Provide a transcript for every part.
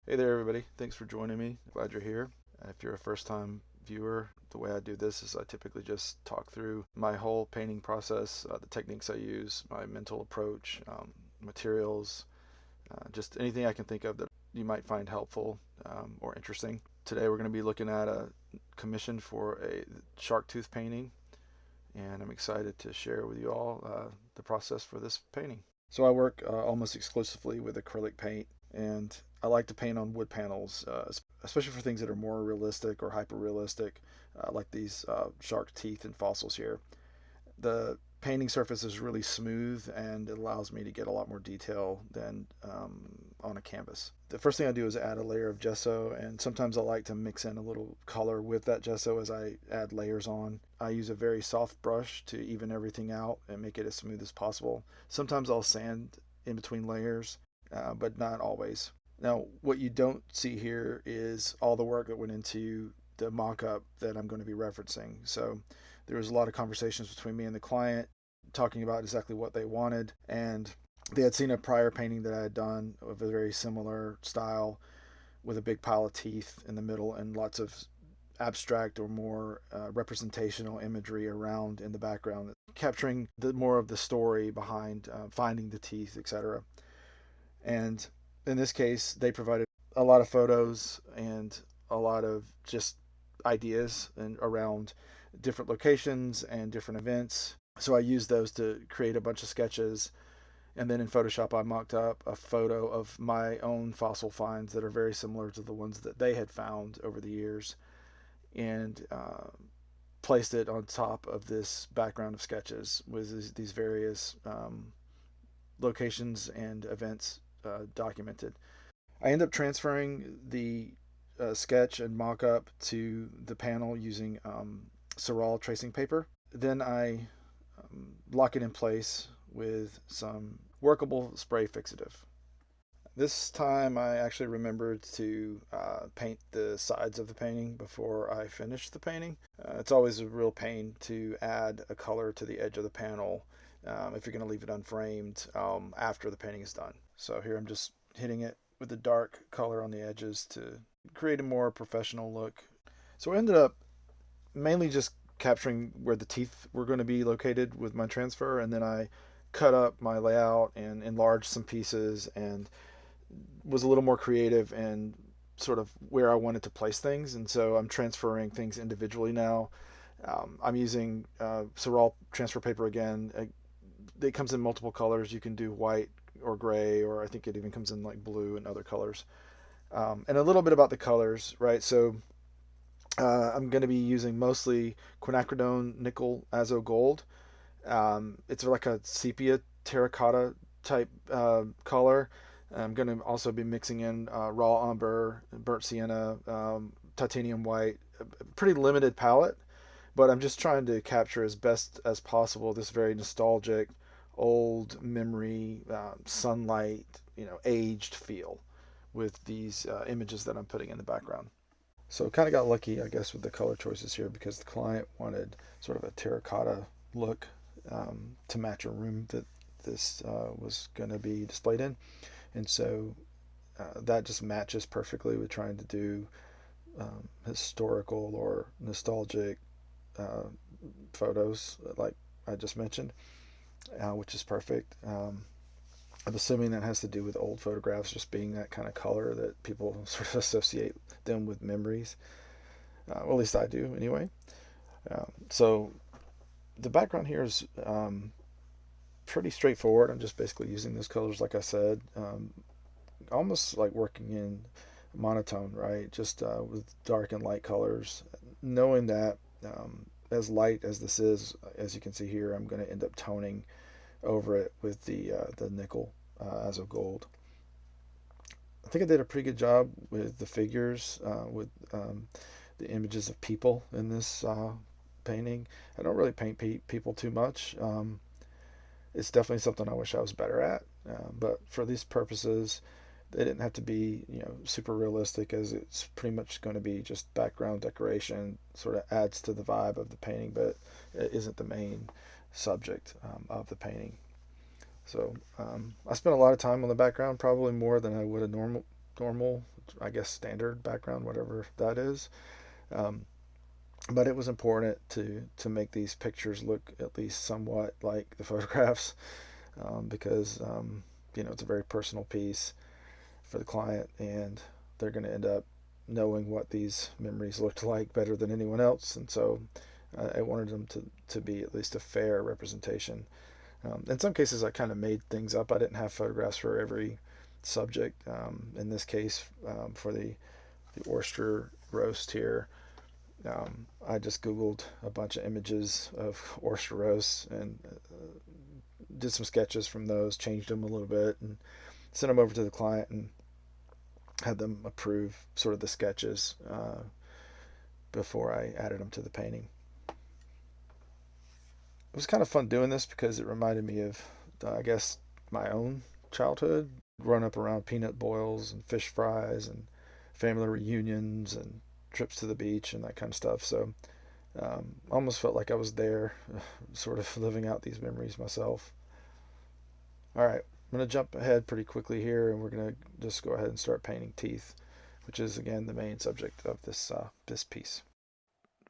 Hey there, everybody. Thanks for joining me. Glad you're here. If you're a first time viewer, the way I do this is I typically just talk through my whole painting process, the techniques I use, my mental approach, materials, just anything I can think of that you might find helpful or interesting. Today we're going to be looking at a commission for a shark tooth painting, and I'm excited to share with you all the process for this painting. So I work almost exclusively with acrylic paint, and I like to paint on wood panels, especially for things that are more realistic or hyper realistic, like these shark teeth and fossils here. The painting surface is really smooth and it allows me to get a lot more detail than on a canvas. The first thing I do is add a layer of gesso, and sometimes I like to mix in a little color with that gesso as I add layers on. I use a very soft brush to even everything out and make it as smooth as possible. Sometimes I'll sand in between layers, but not always. Now, what you don't see here is all the work that went into the mock-up that I'm going to be referencing. So there was a lot of conversations between me and the client talking about exactly what they wanted, and they had seen a prior painting that I had done of a very similar style with a big pile of teeth in the middle and lots of abstract or more representational imagery around in the background, capturing the more of the story behind finding the teeth, etc. And in this case, they provided a lot of photos and a lot of just ideas and around different locations and different events. So I used those to create a bunch of sketches. And then in Photoshop, I mocked up a photo of my own fossil finds that are very similar to the ones that they had found over the years, and placed it on top of this background of sketches with these various locations and events documented. I end up transferring the sketch and mock-up to the panel using Seural tracing paper. Then I lock it in place with some workable spray fixative. This time I actually remembered to paint the sides of the painting before I finished the painting. It's always a real pain to add a color to the edge of the panel if you're going to leave it unframed after the painting is done. So here I'm just hitting it with the dark color on the edges to create a more professional look. So I ended up mainly just capturing where the teeth were going to be located with my transfer, and then I cut up my layout and enlarged some pieces and was a little more creative and sort of where I wanted to place things. And so I'm transferring things individually now. I'm using Seural transfer paper again. It comes in multiple colors. You can do white or gray, or I think it even comes in like blue and other colors. And a little bit about the colors, right? So I'm going to be using mostly quinacridone nickel azo gold. It's like a sepia terracotta type color. I'm going to also be mixing in raw umber, burnt sienna, titanium white. A pretty limited palette, but I'm just trying to capture as best as possible this very nostalgic, old memory, sunlight, aged feel with these images that I'm putting in the background. So kind of got lucky, I guess, with the color choices here because the client wanted sort of a terracotta look to match a room that this was going to be displayed in. And so that just matches perfectly with trying to do historical or nostalgic uh, photos, like I just mentioned, which is perfect. I'm assuming that has to do with old photographs just being that kind of color that people sort of associate them with memories. Well, at least I do anyway. So the background here is pretty straightforward. I'm just basically using those colors, like I said, almost like working in monotone, right? Just with dark and light colors. Knowing that as light as this is, as you can see here, I'm going to end up toning over it with the nickel as of gold. I think I did a pretty good job with the figures, with the images of people in this painting. I don't really paint people too much. It's definitely something I wish I was better at, but for these purposes, they didn't have to be super realistic, as it's pretty much going to be just background decoration. Sort of adds to the vibe of the painting, but it isn't the main subject of the painting. So I spent a lot of time on the background, probably more than I would normal, I guess standard background, whatever that is. Um, but it was important to make these pictures look at least somewhat like the photographs, because it's a very personal piece for the client, and they're going to end up knowing what these memories looked like better than anyone else. And so I wanted them to be at least a fair representation. In some cases, I kind of made things up. I didn't have photographs for every subject. In this case, for the oyster roast here, I just Googled a bunch of images of oyster roasts and did some sketches from those, changed them a little bit, and sent them over to the client and had them approve sort of the sketches before I added them to the painting. It was kind of fun doing this because it reminded me of, I guess, my own childhood, growing up around peanut boils and fish fries and family reunions and trips to the beach and that kind of stuff. So almost felt like I was there, sort of living out these memories myself. All right, I'm going to jump ahead pretty quickly here, and we're going to just go ahead and start painting teeth, which is, again, the main subject of this piece.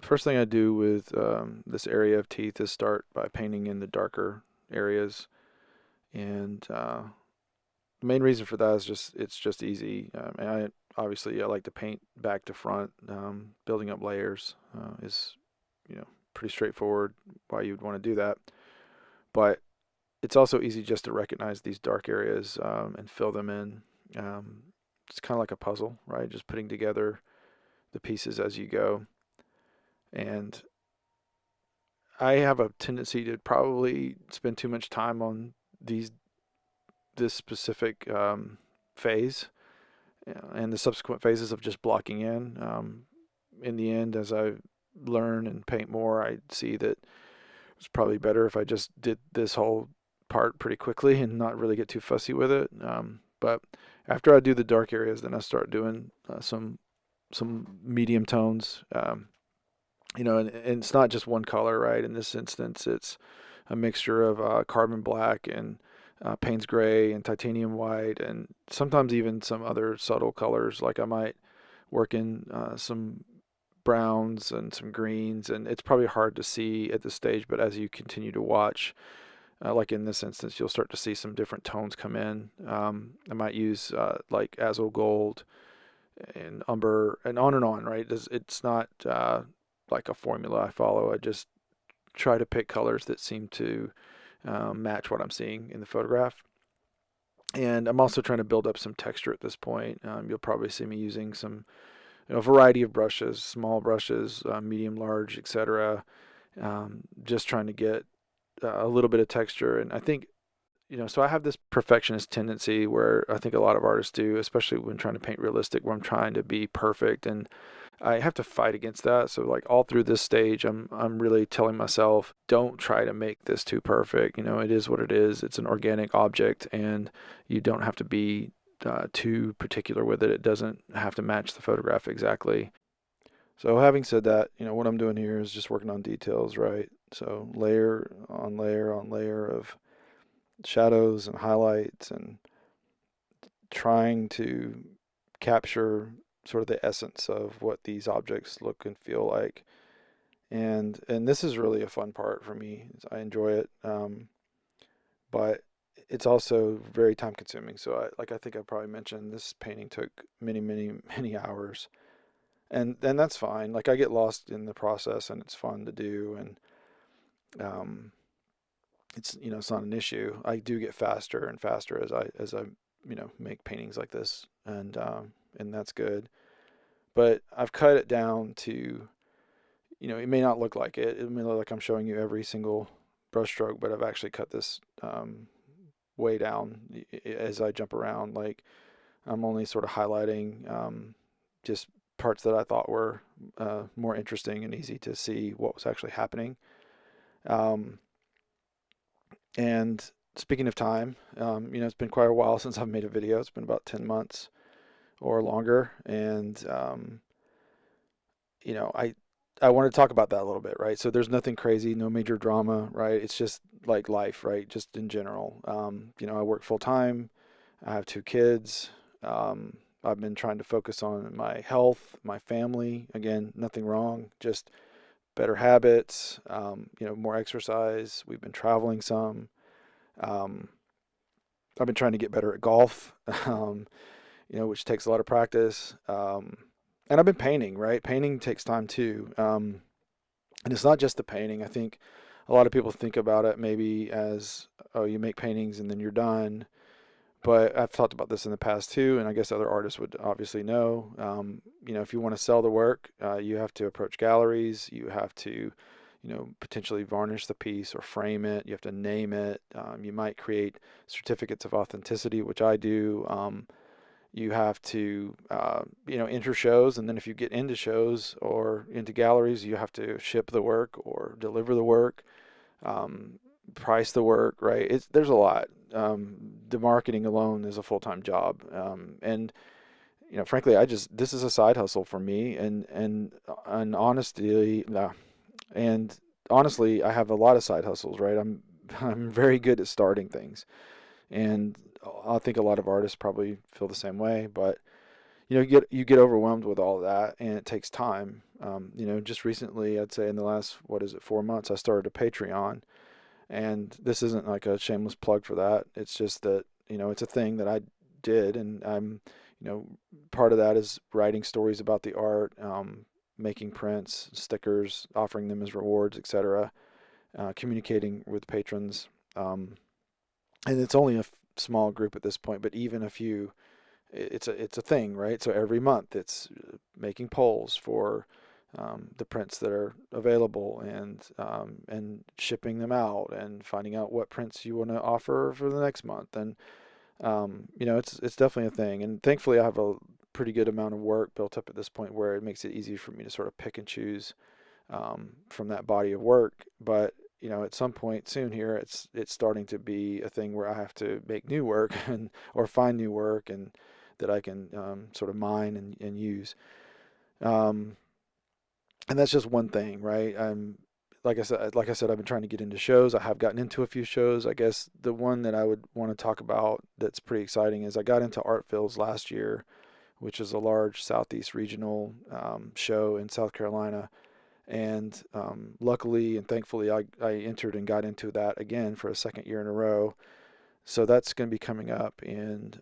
First thing I do with this area of teeth is start by painting in the darker areas, and the main reason for that is it's just easy. And I like to paint back to front. Building up layers is pretty straightforward why you'd want to do that, but it's also easy just to recognize these dark areas and fill them in. It's kind of like a puzzle, right? Just putting together the pieces as you go. And I have a tendency to probably spend too much time on this specific phase and the subsequent phases of just blocking in. In the end, as I learn and paint more, I see that it's probably better if I just did this whole part pretty quickly and not really get too fussy with it. But after I do the dark areas, then I start doing some medium tones. And it's not just one color, right? In this instance, it's a mixture of carbon black and Payne's gray and titanium white, and sometimes even some other subtle colors. Like I might work in some browns and some greens, and it's probably hard to see at this stage, but as you continue to watch, like in this instance, you'll start to see some different tones come in. I might use like azul gold and umber and on, right? It's not like a formula I follow. I just try to pick colors that seem to match what I'm seeing in the photograph. And I'm also trying to build up some texture at this point. You'll probably see me using some variety of brushes, small brushes, medium, large, etc. Just trying to get a little bit of texture. And I think, so I have this perfectionist tendency where I think a lot of artists do, especially when trying to paint realistic, where I'm trying to be perfect, and I have to fight against that. So like all through this stage, I'm really telling myself, don't try to make this too perfect. It is what it is. It's an organic object, and you don't have to be too particular with it. It doesn't have to match the photograph exactly. So having said that, what I'm doing here is just working on details, right? So layer on layer on layer of shadows and highlights, and trying to capture sort of the essence of what these objects look and feel like. And this is really a fun part for me. I enjoy it, but it's also very time consuming. So I think I probably mentioned this painting took many, many, many hours, and that's fine. Like I get lost in the process, and it's fun to do, and it's not an issue. I do get faster and faster as I make paintings like this, and that's good. But I've cut it down to, it may not look like it. It may look like I'm showing you every single brushstroke, but I've actually cut this way down as I jump around. Like I'm only sort of highlighting just parts that I thought were more interesting and easy to see what was actually happening. And speaking of time, it's been quite a while since I've made a video. It's been about 10 months or longer. And, I want to talk about that a little bit, right? So there's nothing crazy, no major drama, right? It's just like life, right? Just in general. I work full time. I have two kids. I've been trying to focus on my health, my family. Again, nothing wrong, just better habits, more exercise. We've been traveling some. Um, I've been trying to get better at golf, which takes a lot of practice. And I've been painting, right? Painting takes time too. And it's not just the painting. I think a lot of people think about it maybe as, oh, you make paintings and then you're done. But I've talked about this in the past too, and I guess other artists would obviously know. If you want to sell the work, you have to approach galleries. You have to, potentially varnish the piece or frame it. You have to name it. You might create certificates of authenticity, which I do. You have to, enter shows, and then if you get into shows or into galleries, you have to ship the work or deliver the work, um, price the work, right? There's a lot. The marketing alone is a full-time job, and frankly, this is a side hustle for me, and and honestly, I have a lot of side hustles, right? I'm very good at starting things, and I think a lot of artists probably feel the same way, but you get overwhelmed with all of that, and it takes time. Just recently, I'd say in the last, what is it, 4 months, I started a Patreon, and this isn't like a shameless plug for that. It's just that, it's a thing that I did, and you know, part of that is writing stories about the art, making prints, stickers, offering them as rewards, etc., communicating with patrons. And it's only a small group at this point, but even a few, it's a thing, right? So every month it's making polls for the prints that are available, and shipping them out, and finding out what prints you want to offer for the next month. And it's definitely a thing. And thankfully, I have a pretty good amount of work built up at this point where it makes it easy for me to sort of pick and choose from that body of work. But at some point soon here, it's starting to be a thing where I have to make new work and or find new work and that I can sort of mine and use. Um, and that's just one thing, right? Like I said, I've been trying to get into shows. I have gotten into a few shows. I guess the one that I would want to talk about that's pretty exciting is I got into Art Fields last year, which is a large Southeast regional show in South Carolina. And luckily and thankfully, I entered and got into that again for a second year in a row. So that's going to be coming up in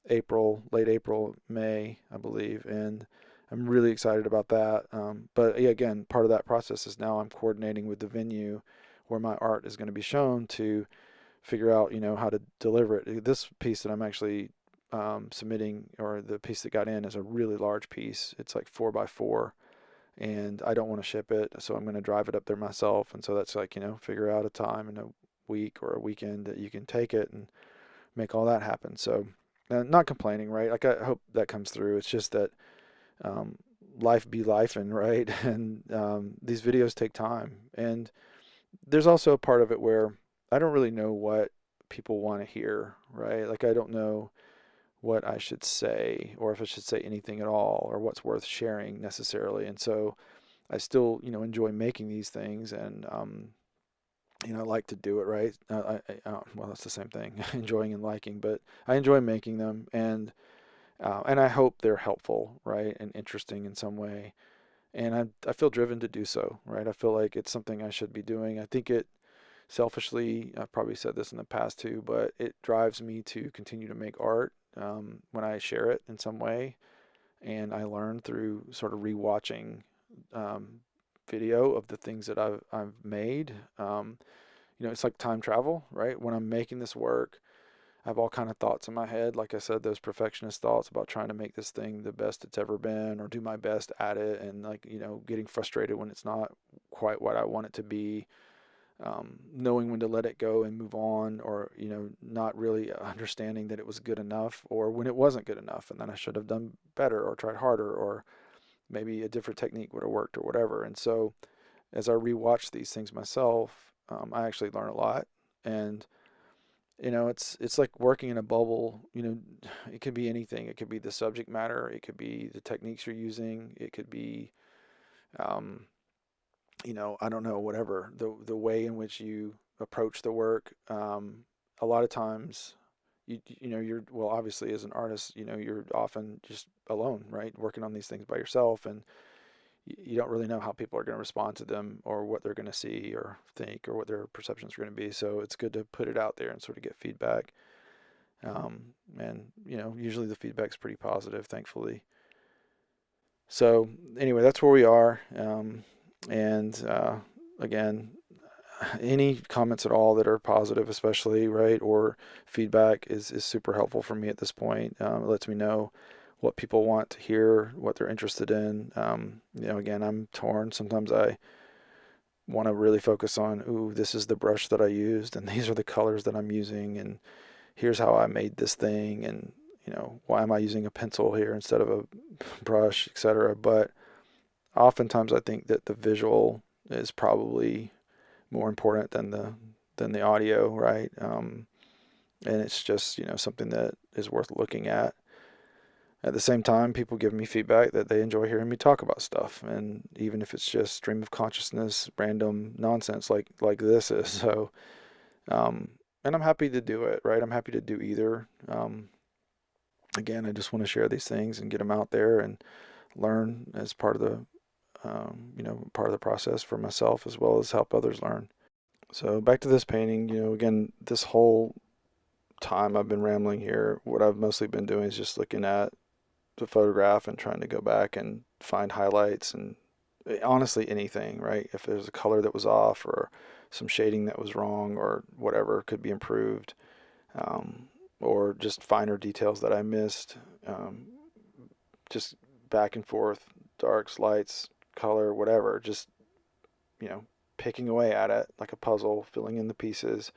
April, late April, May, I believe. And I'm really excited about that. But yeah, again, part of that process is now I'm coordinating with the venue where my art is going to be shown to figure out, how to deliver it. This piece that I'm actually submitting, or the piece that got in, is a really large piece. It's like 4 by 4, and I don't want to ship it, so I'm going to drive it up there myself. And so that's like, figure out a time in a week or a weekend that you can take it and make all that happen. So, not complaining, right? Like, I hope that comes through. It's just that um, life be life, and right, and these videos take time. And there's also a part of it where I don't really know what people want to hear, right? Like, I don't know what I should say, or if I should say anything at all, or what's worth sharing necessarily. And so I still, enjoy making these things, and I like to do it right. Well, that's the same thing, enjoying and liking, but I enjoy making them, and I hope they're helpful, right, and interesting in some way. And I feel driven to do so, right? I feel like it's something I should be doing. I think it selfishly, I've probably said this in the past too, but it drives me to continue to make art when I share it in some way, and I learn through sort of rewatching um, video of the things that I've made. It's like time travel, right? When I'm making this work, I have all kind of thoughts in my head. Like I said, those perfectionist thoughts about trying to make this thing the best it's ever been, or do my best at it, and like getting frustrated when it's not quite what I want it to be. Knowing when to let it go and move on, or not really understanding that it was good enough, or when it wasn't good enough, and then I should have done better or tried harder, or maybe a different technique would have worked, or whatever. And so as I rewatch these things myself, I actually learn a lot. And it's like working in a bubble. It could be anything. It could be the subject matter. It could be the techniques you're using. It could be, um, I don't know, whatever the way in which you approach the work. A lot of times, you're, well, obviously as an artist, you're often just alone, right? Working on these things by yourself, and you don't really know how people are going to respond to them, or what they're going to see or think, or what their perceptions are going to be. So it's good to put it out there and sort of get feedback. And usually the feedback's pretty positive, thankfully. So anyway, that's where we are. And again, any comments at all that are positive, especially, right, or feedback is super helpful for me at this point. It lets me know what people want to hear, what they're interested in. Again, I'm torn. Sometimes I want to really focus on, ooh, this is the brush that I used, and these are the colors that I'm using, and here's how I made this thing, and why am I using a pencil here instead of a brush, etc. But oftentimes I think that the visual is probably more important than the audio, right? And it's just something that is worth looking at. At the same time, people give me feedback that they enjoy hearing me talk about stuff, and even if it's just stream of consciousness, random nonsense like this is. So, um, and I'm happy to do it, right? I'm happy to do either. Again, I just want to share these things and get them out there and learn as part of the process for myself, as well as help others learn. So back to this painting, again, this whole time I've been rambling here, what I've mostly been doing is just looking at the photograph and trying to go back and find highlights and honestly anything, right? If there's a color that was off, or some shading that was wrong, or whatever could be improved, um, or just finer details that I missed, just back and forth, darks, lights, color, whatever, just, you know, picking away at it like a puzzle, filling in the pieces.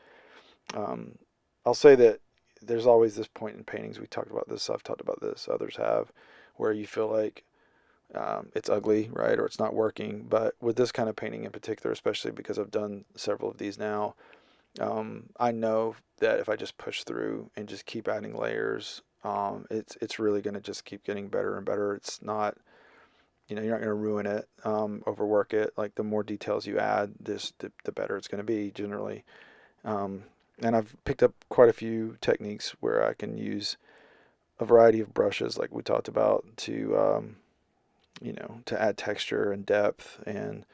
Um, I'll say that there's always this point in paintings, we talked about this, I've talked about this, others have, where you feel like it's ugly, right, or it's not working. But with this kind of painting in particular, especially because I've done several of these now, I know that if I just push through and just keep adding layers, it's really going to just keep getting better and better. It's not, you're not going to ruin it, overwork it. Like the more details you add, the better it's going to be generally. Um, and I've picked up quite a few techniques where I can use a variety of brushes, like we talked about, to add texture and depth. And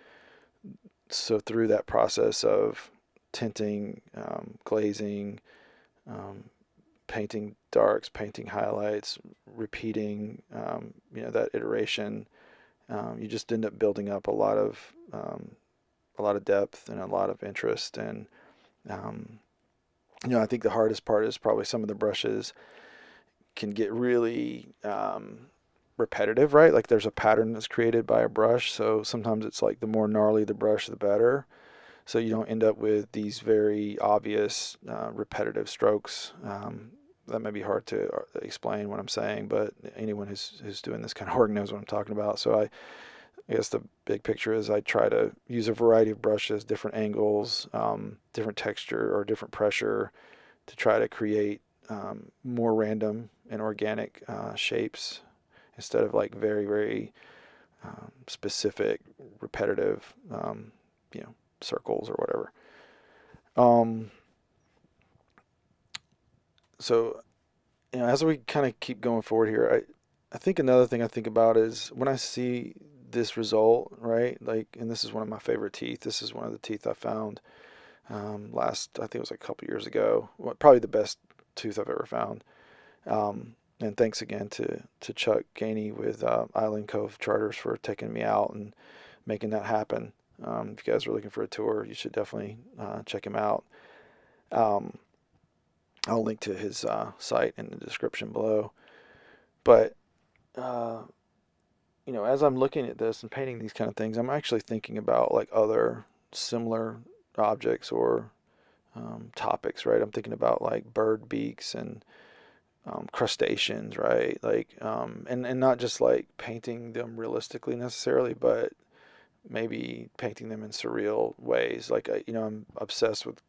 so through that process of tinting, glazing, um, painting darks, painting highlights, repeating, that iteration, you just end up building up a lot of depth and a lot of interest. And um, I think the hardest part is probably some of the brushes can get really repetitive, right? Like there's a pattern that's created by a brush. So sometimes it's like the more gnarly the brush, the better. So you don't end up with these very obvious repetitive strokes. That may be hard to explain what I'm saying, but anyone who's doing this kind of work knows what I'm talking about. So I guess the big picture is I try to use a variety of brushes, different angles, different texture or different pressure, to try to create more random and organic shapes, instead of like very, very specific, repetitive, circles or whatever. Um, so, as we kind of keep going forward here, I think another thing I think about is when I see this result, right? Like, and this is one of my favorite teeth. This is one of the teeth I found I think it was like a couple years ago. Well, probably the best tooth I've ever found. And thanks again to Chuck Gainey with Island Cove Charters for taking me out and making that happen. If you guys are looking for a tour, you should definitely check him out. Um, I'll link to his site in the description below. But uh, as I'm looking at this and painting these kind of things, I'm actually thinking about like other similar objects or topics, right? I'm thinking about like bird beaks and crustaceans, right? Like, and not just like painting them realistically necessarily, but maybe painting them in surreal ways. Like, I'm obsessed with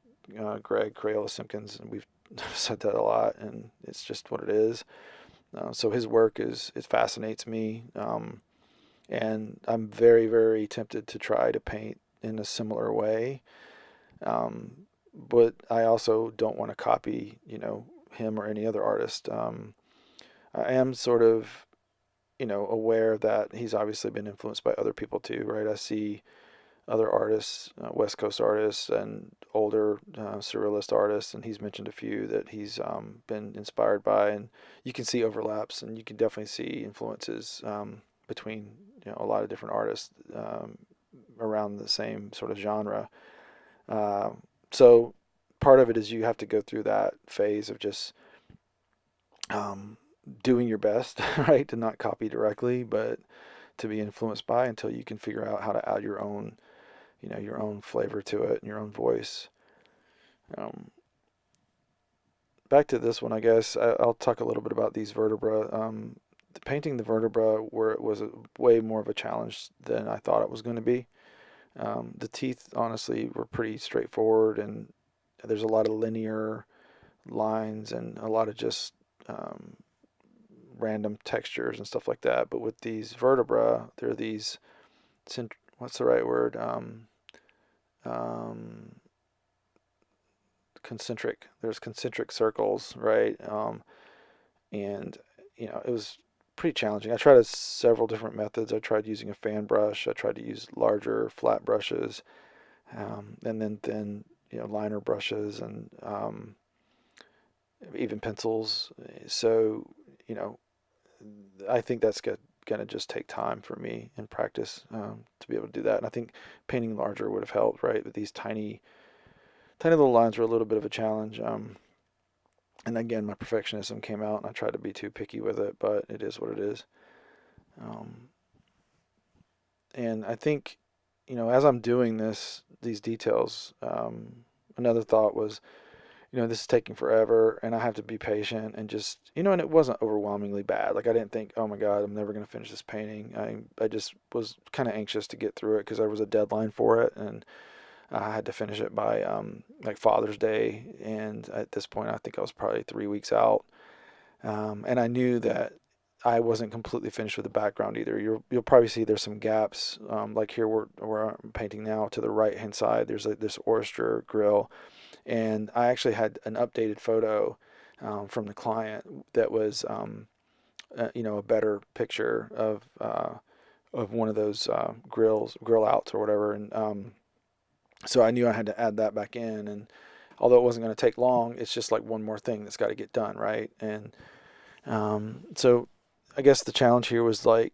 Greg Crayola Simpkins, and we've said that a lot, and it's just what it is. So his work it fascinates me, and I'm very, very tempted to try to paint in a similar way. But I also don't want to copy, him or any other artist. I am sort of, aware that he's obviously been influenced by other people too, right? I see other artists, West Coast artists and older surrealist artists, and he's mentioned a few that he's been inspired by, and you can see overlaps, and you can definitely see influences between a lot of different artists around the same sort of genre. Uh, so part of it is you have to go through that phase of just um, doing your best, right, to not copy directly, but to be influenced by until you can figure out how to add your own flavor to it and your own voice. Um, Back to this one, I guess I'll talk a little bit about these vertebra. Painting the vertebra where it was way more of a challenge than I thought it was going to be. The teeth, honestly, were pretty straightforward, and there's a lot of linear lines and a lot of just um, random textures and stuff like that. But with these vertebra, there are these, what's the right word? Um, Concentric. There's concentric circles, right? And it was pretty challenging. I tried several different methods. I tried using a fan brush. I tried to use larger flat brushes, and then thin, liner brushes, and even pencils. So, you know, I think that's gonna just take time for me and practice to be able to do that. And I think painting larger would have helped, right? But these tiny, tiny little lines were a little bit of a challenge. And again, my perfectionism came out, and I tried to be too picky with it, but it is what it is. Um, and I think, as I'm doing these details, another thought was, this is taking forever, and I have to be patient and just, and it wasn't overwhelmingly bad. Like I didn't think, oh my God, I'm never going to finish this painting. I just was kind of anxious to get through it because there was a deadline for it, and I had to finish it by like Father's Day, and at this point, I think I was probably 3 weeks out, and I knew that I wasn't completely finished with the background either. You'll probably see there's some gaps, like here where I'm painting now to the right hand side. There's like this oyster grill, and I actually had an updated photo from the client that was a better picture of one of those grill outs or whatever, and so I knew I had to add that back in. And although it wasn't going to take long, it's just like one more thing that's got to get done, right? And so I guess the challenge here was like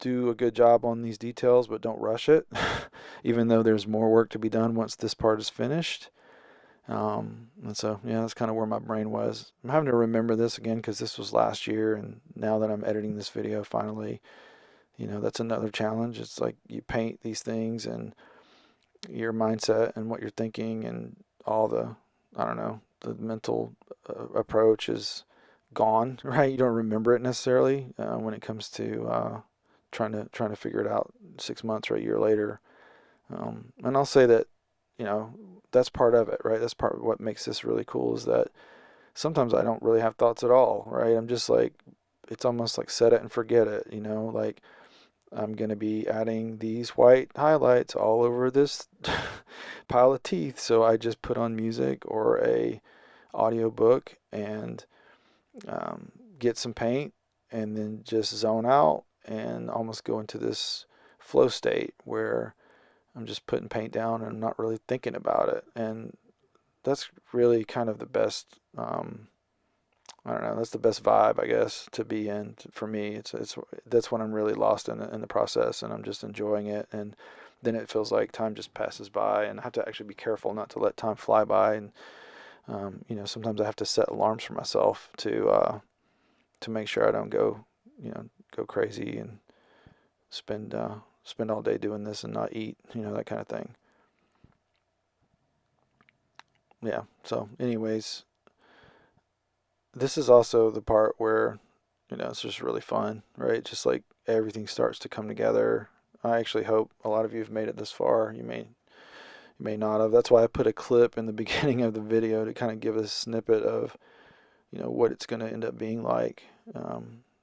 do a good job on these details, but don't rush it, even though there's more work to be done once this part is finished. And so, yeah, that's kind of where my brain was. I'm having to remember this again because this was last year, and now that I'm editing this video finally, that's another challenge. It's like you paint these things and your mindset and what you're thinking and all I don't know, the mental approach is gone, right? You don't remember it necessarily when it comes to trying to figure it out 6 months or a year later. And I'll say that, you know, that's part of it, right? That's part of what makes this really cool is that sometimes I don't really have thoughts at all, right? I'm just like, it's almost like set it and forget it, like I'm going to be adding these white highlights all over this pile of teeth. So I just put on music or a audio book and get some paint and then just zone out and almost go into this flow state where I'm just putting paint down and I'm not really thinking about it. And that's really kind of the best, I don't know, that's the best vibe, I guess, to be in for me. It's that's when I'm really lost in the process and I'm just enjoying it. And then it feels like time just passes by, and I have to actually be careful not to let time fly by. And sometimes I have to set alarms for myself to make sure I don't go crazy and spend all day doing this and not eat, that kind of thing. Yeah. So, anyways, this is also the part where, it's just really fun, right? Just like everything starts to come together. I actually hope a lot of you have made it this far. You may not have. That's why I put a clip in the beginning of the video to kind of give a snippet of, what it's going to end up being like.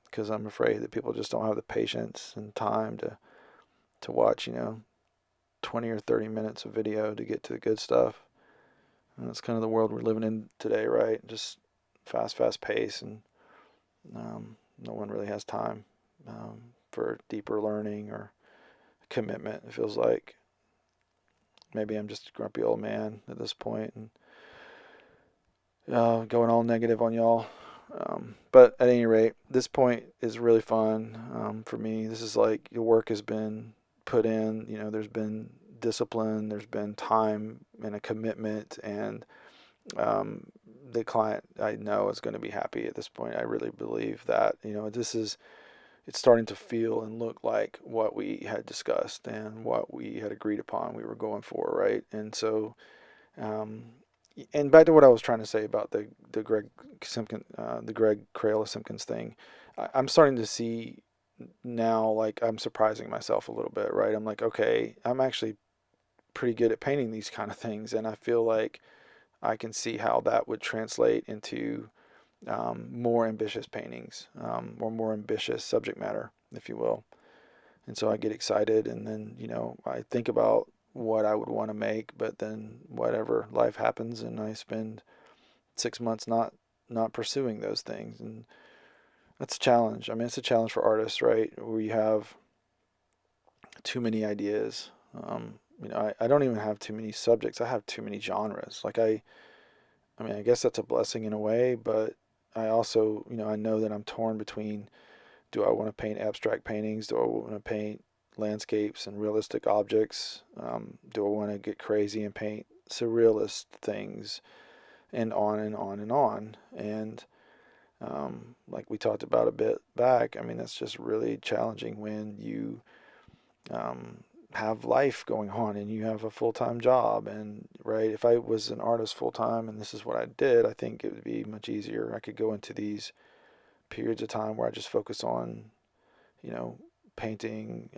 Because I'm afraid that people just don't have the patience and time to watch, 20 or 30 minutes of video to get to the good stuff. And that's kind of the world we're living in today, right? Just fast pace, and no one really has time for deeper learning or commitment. It feels like maybe I'm just a grumpy old man at this point, and going all negative on y'all. But at any rate, this point is really fun for me. This is like the work has been put in. There's been discipline, there's been time and a commitment, and the client I know is going to be happy at this point. I really believe that. It's starting to feel and look like what we had discussed and what we had agreed upon we were going for, right? And so, um, and back to what I was trying to say about the Greg Simpkins, the Greg Crayola Simpkins thing, I'm starting to see now, like, I'm surprising myself a little bit, right? I'm like, okay, I'm actually pretty good at painting these kind of things, and I feel like I can see how that would translate into more ambitious paintings, or more ambitious subject matter, if you will. And so I get excited, and then I think about what I would want to make, but then whatever life happens, and I spend 6 months not pursuing those things, and that's a challenge. I mean, it's a challenge for artists, right? Where you have too many ideas. I don't even have too many subjects. I have too many genres. Like I mean, I guess that's a blessing in a way, but I also, I know that I'm torn between, do I want to paint abstract paintings? Do I want to paint landscapes and realistic objects? Do I want to get crazy and paint surrealist things, and on and on and on? And like we talked about a bit back, I mean, that's just really challenging when you um, have life going on and you have a full-time job. And right, if I was an artist full-time and this is what I did, I think it would be much easier. I could go into these periods of time where I just focus on, you know, painting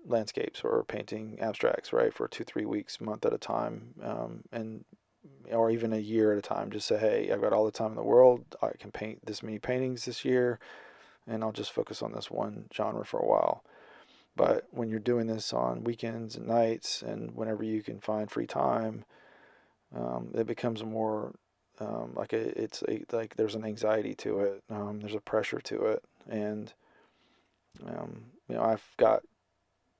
landscapes or painting abstracts, right, for 2, 3 weeks, month at a time, and or even a year at a time. Just say, hey, I've got all the time in the world. I can paint this many paintings this year, and I'll just focus on this one genre for a while. But when you're doing this on weekends and nights and whenever you can find free time, it becomes more like there's an anxiety to it. There's a pressure to it, and I've got,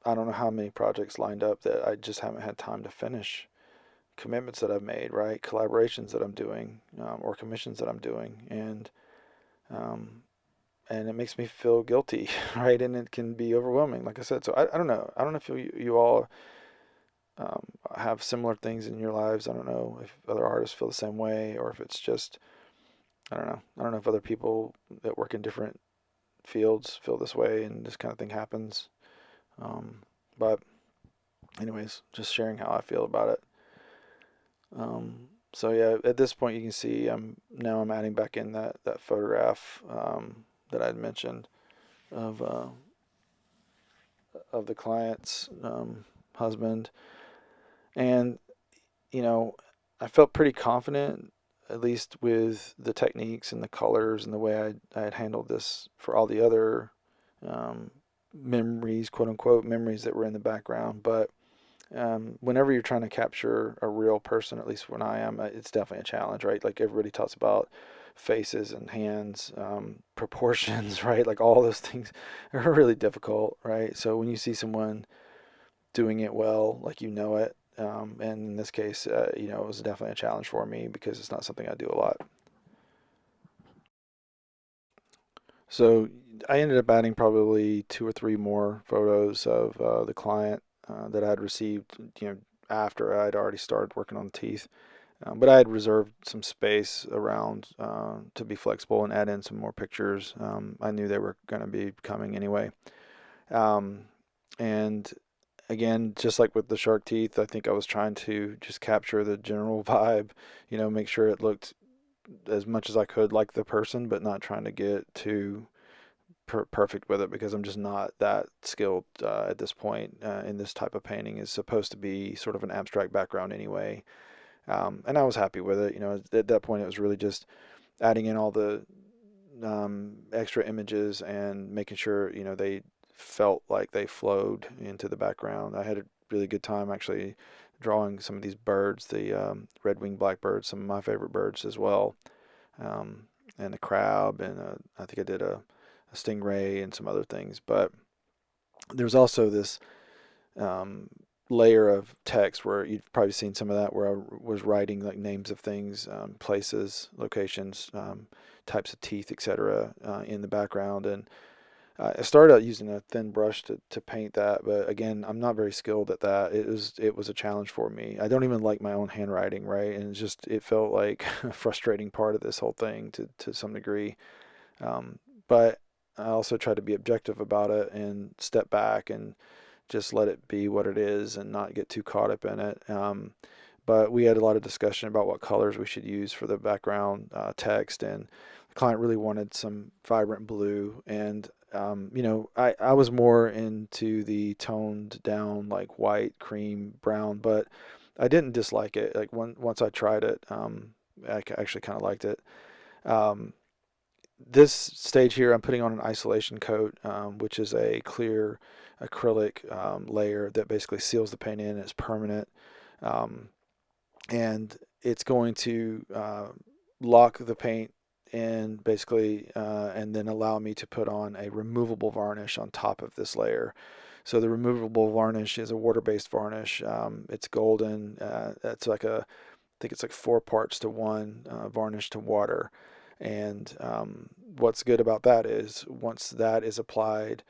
I don't know how many projects lined up that I just haven't had time to finish. Commitments that I've made, right? Collaborations that I'm doing, or commissions that I'm doing, um, and it makes me feel guilty, right? And it can be overwhelming, like I said. So I don't know. I don't know if you all have similar things in your lives. I don't know if other artists feel the same way, or if it's just, I don't know. I don't know if other people that work in different fields feel this way and this kind of thing happens. Um, but anyways, just sharing how I feel about it. So yeah, at this point you can see I'm adding back in that photograph that I'd mentioned of the client's husband, and you know I felt pretty confident, at least with the techniques and the colors and the way I had handled this for all the other um, memories, quote unquote memories that were in the background, but whenever you're trying to capture a real person, at least when I am, it's definitely a challenge, right? Like everybody talks about faces and hands, proportions, right? Like all those things are really difficult, right? So when you see someone doing it well, like it, and in this case, it was definitely a challenge for me because it's not something I do a lot. So I ended up adding probably 2 or 3 more photos of the client that I'd received, after I'd already started working on the teeth. But I had reserved some space around to be flexible and add in some more pictures. I knew they were going to be coming anyway. Um, and again, just like with the shark teeth, I think I was trying to just capture the general vibe, make sure it looked as much as I could like the person, but not trying to get too perfect with it because I'm just not that skilled at this point in this type of painting. Is supposed to be sort of an abstract background anyway. And I was happy with it. At that point, it was really just adding in all the extra images and making sure, they felt like they flowed into the background. I had a really good time actually drawing some of these birds, the red-winged blackbirds, some of my favorite birds as well. and a crab, and I think I did a stingray and some other things. But there's also this um, layer of text where you've probably seen some of that, where I was writing like names of things, places, locations, types of teeth, etc., in the background. And I started out using a thin brush to paint that, but again, I'm not very skilled at that. It was a challenge for me. I don't even like my own handwriting, right? And it felt like a frustrating part of this whole thing to some degree. But I also try to be objective about it and step back and just let it be what it is and not get too caught up in it. But we had a lot of discussion about what colors we should use for the background text, and the client really wanted some vibrant blue. And I was more into the toned down like white, cream, brown, but I didn't dislike it. Like once I tried it, I actually kind of liked it. Um, this stage here, I'm putting on an isolation coat, which is a clear acrylic layer that basically seals the paint in. It's permanent, um, and it's going to lock the paint in basically, and then allow me to put on a removable varnish on top of this layer. So the removable varnish is a water-based varnish. It's golden. It's like I think it's like 4 parts to 1 varnish to water. And what's good about that is once that is applied,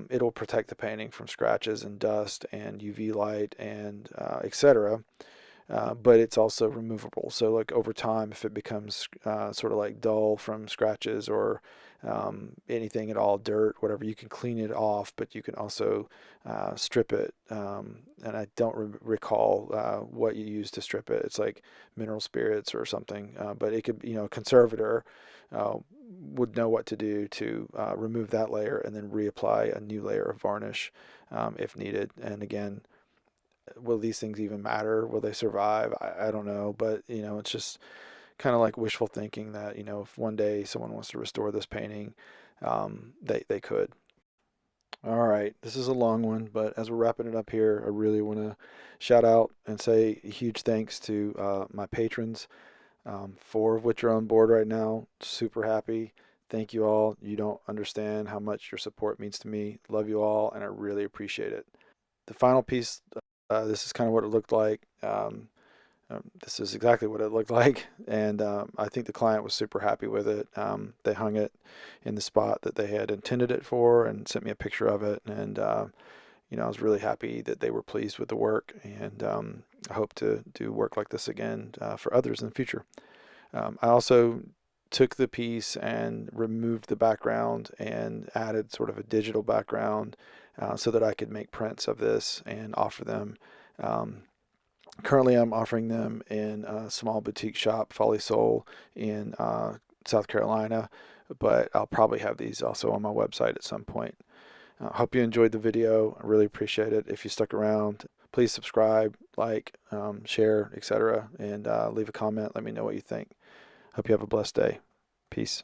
it'll protect the painting from scratches and dust and UV light and etc. But it's also removable. So like over time, if it becomes sort of like dull from scratches or anything at all, dirt, whatever, you can clean it off, but you can also strip it. And I don't recall what you use to strip it. It's like mineral spirits or something, but it could, a conservator would know what to do to remove that layer and then reapply a new layer of varnish if needed. And again, will these things even matter? Will they survive? I don't know, but it's just kind of like wishful thinking that if one day someone wants to restore this painting, they could. All right, this is a long one, but as we're wrapping it up here, I really want to shout out and say a huge thanks to my patrons, 4 of which are on board right now. Super happy. Thank you all. You don't understand how much your support means to me. Love you all, and I really appreciate it. The final piece, this is kind of what it looked like. This is exactly what it looked like, and I think the client was super happy with it. They hung it in the spot that they had intended it for and sent me a picture of it, and I was really happy that they were pleased with the work, and I hope to do work like this again for others in the future. I also took the piece and removed the background and added sort of a digital background so that I could make prints of this and offer them. Um, Currently, I'm offering them in a small boutique shop, Folly Soul, in South Carolina, but I'll probably have these also on my website at some point. Hope you enjoyed the video. I really appreciate it. If you stuck around, please subscribe, like, share, etc., and leave a comment. Let me know what you think. Hope you have a blessed day. Peace.